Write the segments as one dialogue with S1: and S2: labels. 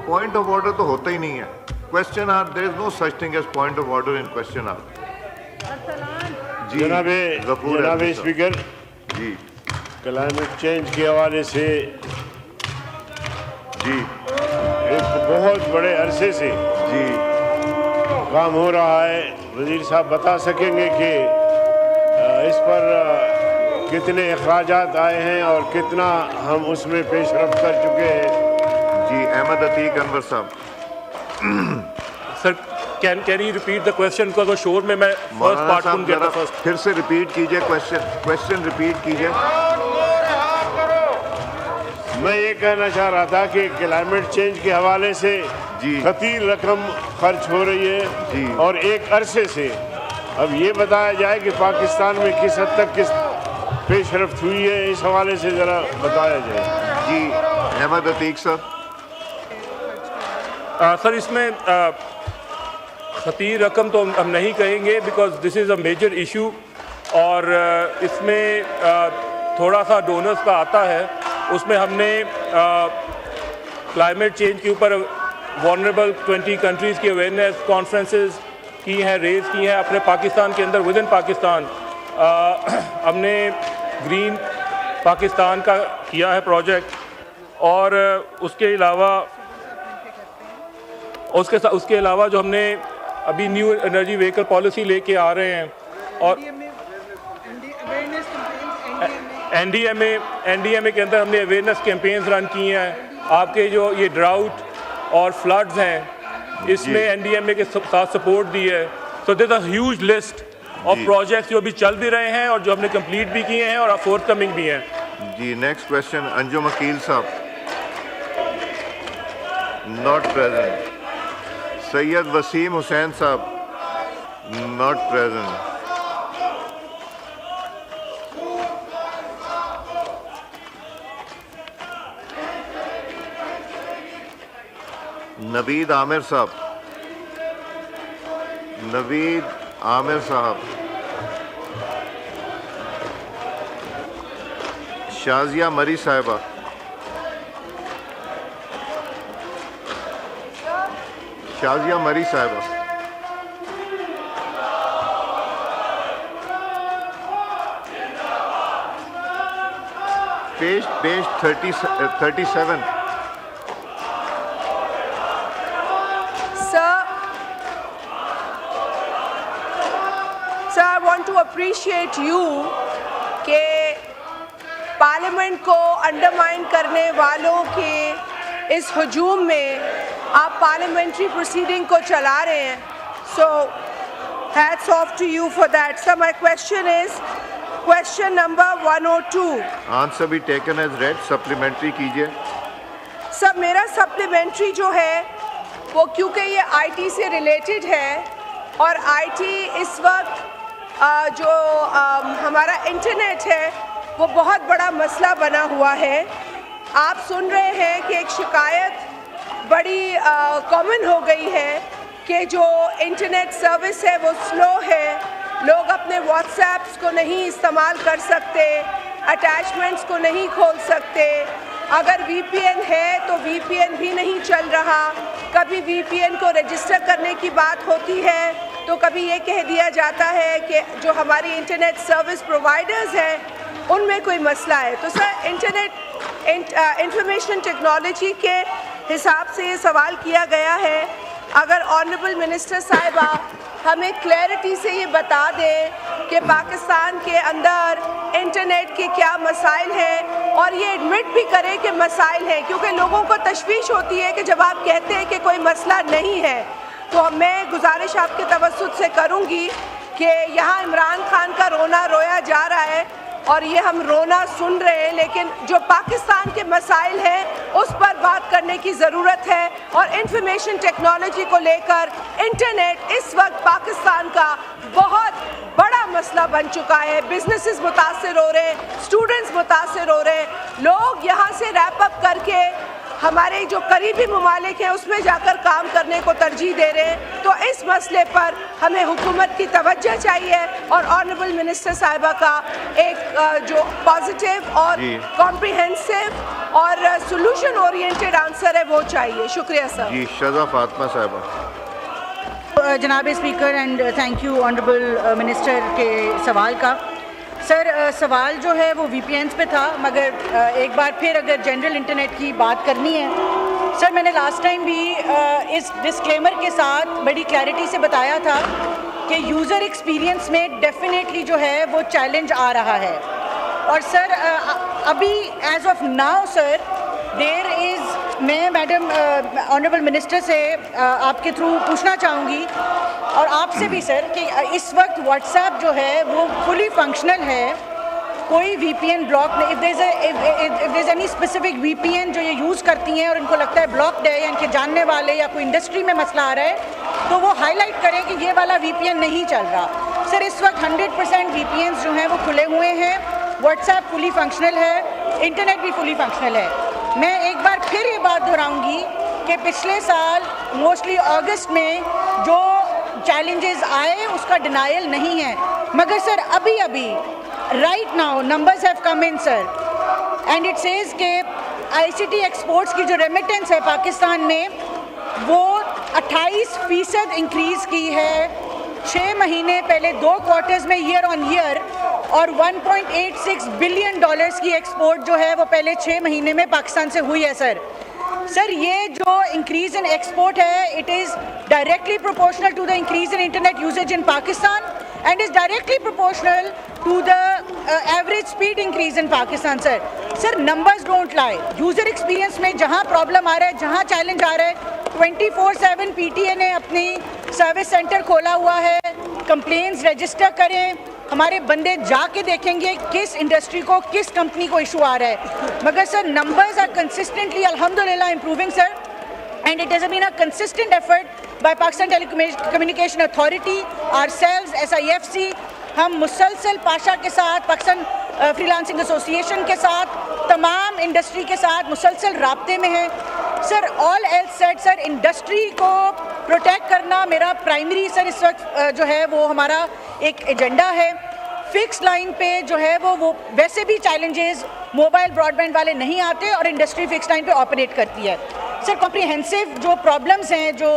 S1: Point of order तो होता ही नहीं है। Question hour, there is no such thing as point of order in question hour. जी
S2: जनाब स्पीकर
S1: जी,
S2: क्लाइमेट चेंज के हवाले से
S1: जी
S2: एक बहुत बड़े अरसे से
S1: जी
S2: काम हो रहा है। वजीर साहब बता सकेंगे कि इस पर कितने अखराजात आए हैं और कितना हम उसमें पेशरफ्त कर चुके हैं?
S1: जी, अहमद अतीक अनवर साहब।
S3: Sir can you repeat the question को? तो शोर में मैं फर्स्ट पार्ट सुन गया था। फर्स्ट
S1: फिर से रिपीट कीजिए क्वेश्चन रिपीट कीजिए।
S2: मैं ये कहना चाह रहा था कि क्लाइमेट चेंज के हवाले से
S1: जी
S2: कतीर रकम खर्च हो रही है
S1: जी, और
S2: एक अरसे से। अब ये बताया जाए कि पाकिस्तान में किस हद तक किस पेशरफ्त हुई है, इस हवाले से ज़रा बताया जाए।
S1: जी अहमद अतीक सर।
S3: सर इसमें खतीर रकम तो हम नहीं कहेंगे, because this is a major issue, और इसमें थोड़ा सा डोनर्स का आता है। उसमें हमने क्लाइमेट चेंज के ऊपर वनरेबल 20 कंट्रीज़ की अवेयरनेस कॉन्फ्रेंसेस की हैं, रेज़ की हैं अपने पाकिस्तान के अंदर। विद इन पाकिस्तान हमने ग्रीन पाकिस्तान का किया है प्रोजेक्ट, और उसके अलावा जो हमने अभी न्यू एनर्जी व्हीकल पॉलिसी लेके आ रहे हैं, और एनडीएमए के अंदर हमने अवेयरनेस कैंपेन्स रन किए हैं। आपके जो ये ड्राउट और फ्लड्स हैं, इसमें एनडीएमए के साथ सपोर्ट दी है। So this a huge list of projects जो अभी चल भी रहे हैं और जो हमने कंप्लीट भी किए हैं और फोर्थ कमिंग भी हैं।
S1: जी नेक्स्ट क्वेश्चन अंजुम अकील साहब, नॉट प्रेजेंट। सैयद वसीम हुसैन साहब, नॉट प्रेजेंट। नवीद आमिर साहब, नवीद आमिर साहब। शाजिया मरी साहिबा, शाजिया मरी साहिबा। पेज 37।
S4: अप्रिशिएट यू के पार्लियामेंट को अंडरमाइन करने वालों के इस हजूम में आप पार्लियामेंट्री प्रोसीडिंग को चला रहे हैं। So hats off to you for that. Sir my question is question number 102।
S1: Answer भी टेकन एज रेड। सप्लीमेंट्री कीजिए।
S4: सर मेरा सप्लीमेंट्री जो है वो, क्योंकि ये आईटी से रिलेटेड है, और आईटी इस वक्त जो हमारा इंटरनेट है वो बहुत बड़ा मसला बना हुआ है। आप सुन रहे हैं कि एक शिकायत बड़ी कॉमन हो गई है कि जो इंटरनेट सर्विस है वो स्लो है, लोग अपने व्हाट्सएप्स को नहीं इस्तेमाल कर सकते, अटैचमेंट्स को नहीं खोल सकते। अगर वीपीएन है तो वीपीएन भी नहीं चल रहा। कभी वीपीएन को रजिस्टर करने की बात होती है तो कभी ये कह दिया जाता है कि जो हमारी इंटरनेट सर्विस प्रोवाइडर्स हैं उनमें कोई मसला है। तो सर इंफॉर्मेशन टेक्नोलॉजी के हिसाब से ये सवाल किया गया है, अगर ऑनरेबल मिनिस्टर साहिबा हमें क्लैरिटी से ये बता दें कि पाकिस्तान के अंदर इंटरनेट के क्या मसाइल हैं, और ये एडमिट भी करें कि मसाइल हैं, क्योंकि लोगों को तशवीश होती है कि जब आप कहते हैं कि कोई मसला नहीं है। तो मैं गुजारिश आपके तवज्जुह से करूंगी कि यहाँ इमरान खान का रोना रोया जा रहा है और ये हम रोना सुन रहे हैं, लेकिन जो पाकिस्तान के मसाइल हैं उस पर बात करने की ज़रूरत है। और इंफॉर्मेशन टेक्नोलॉजी को लेकर इंटरनेट इस वक्त पाकिस्तान का बहुत बड़ा मसला बन चुका है। बिजनेसेस मुतासिर हो रहे हैं, स्टूडेंट्स मुतासिर हो रहे हैं, लोग यहाँ से रैप अप करके हमारे जो करीबी ममालिक हैं उसमें जाकर काम करने को तरजीह दे रहे हैं। तो इस मसले पर हमें हुकूमत की तवज्जो चाहिए और ऑनरेबल मिनिस्टर साहिबा का एक जो पॉजिटिव और कॉम्प्रिहेंसिव और सोल्यूशन ओरिएंटेड आंसर है वो चाहिए। शुक्रिया सर।
S1: जी शजा फातिमा साहिबा।
S5: जनाब speaker and thank you honourable minister के सवाल का। सर सवाल जो है वो VPNs पे था, मगर एक बार फिर अगर जनरल इंटरनेट की बात करनी है सर, मैंने लास्ट टाइम भी इस डिस्क्लेमर के साथ बड़ी क्लैरिटी से बताया था कि यूज़र एक्सपीरियंस में डेफिनेटली जो है वो चैलेंज आ रहा है। और सर अभी as of now sir there is, मैं मैडम ऑनरेबल मिनिस्टर से आपके थ्रू पूछना चाहूँगी और आपसे भी सर कि इस वक्त व्हाट्सएप जो है वो फुली फंक्शनल है, कोई VPN ब्लॉक नहीं। If there is any specific VPN जो ये यूज़ करती हैं और इनको लगता है ब्लॉक्ड है या इनके जानने वाले या कोई इंडस्ट्री में मसला आ रहा है तो वो हाईलाइट करें कि ये वाला VPN नहीं चल रहा। सर इस वक्त 100% VPNs जो हैं वो खुले हुए हैं, व्हाट्सएप फुली फंक्शनल है, इंटरनेट भी फुली फंक्शनल है। मैं एक बार फिर ये बात दोहराऊंगी कि पिछले साल मोस्टली अगस्त में जो चैलेंजेस आए उसका डिनायल नहीं है, मगर सर अभी अभी right now numbers have come in sir and it says के ICT एक्सपोर्ट्स की जो रेमिटेंस है पाकिस्तान में वो 28% इंक्रीज़ की है 6 महीने पहले 2 क्वार्टर्स में ईयर ऑन ईयर, और 1.86 बिलियन डॉलर्स की एक्सपोर्ट जो है वो पहले 6 महीने में पाकिस्तान से हुई है सर। सर ये जो इंक्रीज़ इन एक्सपोर्ट है it is directly proportional to the increase in internet usage in Pakistan and is directly proportional to the average speed increase in Pakistan sir. Sir numbers don't lie. User experience में जहाँ problem आ रहा है, जहाँ challenge आ रहा है, 24/7 PTA ने अपनी service centre खोला हुआ है, कंप्लेंट्स रजिस्टर करें, हमारे बंदे जाके देखेंगे किस इंडस्ट्री को किस कंपनी को इशू आ रहा है। मगर सर नंबर्स आर कंसिस्टेंटली अल्हम्दुलिल्लाह improving sir, and it has been a consistent effort by Pakistan Telecommunication Authority, ourselves, SIFC, हम मुसलसल पाशा के साथ, पाकिस्तान फ्रीलांसिंग एसोसिएशन के साथ, तमाम इंडस्ट्री के साथ मुसलसल राब्ते में हैं sir. All else said sir, industry को प्रोटेक्ट करना मेरा प्राइमरी सर इस वक्त जो है वो हमारा एक एजेंडा है। फिक्स लाइन पे जो है वो वैसे भी चैलेंजेस मोबाइल ब्रॉडबैंड वाले नहीं आते और इंडस्ट्री फिक्स लाइन पे ऑपरेट करती है सर। कॉम्प्रिहेंसिव जो प्रॉब्लम्स हैं जो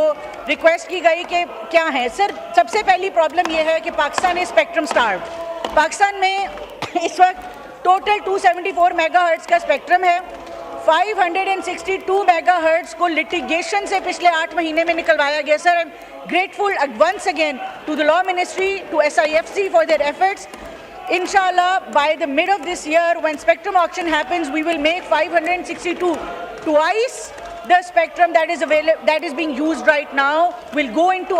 S5: रिक्वेस्ट की गई कि क्या हैं सर, सबसे पहली प्रॉब्लम ये है कि Pakistan is spectrum starved. Pakistan में इस वक्त टोटल 274 मेगाहर्ट्ज़ का स्पेक्ट्रम है, 562 मेगाहर्ट्ज़ को लिटिगेशन से पिछले 8 महीने में निकलवाया गया sir. I am grateful once again to the law ministry, to SIFC for their efforts. Inshallah, by the mid of this year, when spectrum auction happens, we will make 562 twice the spectrum that is being used right now will go into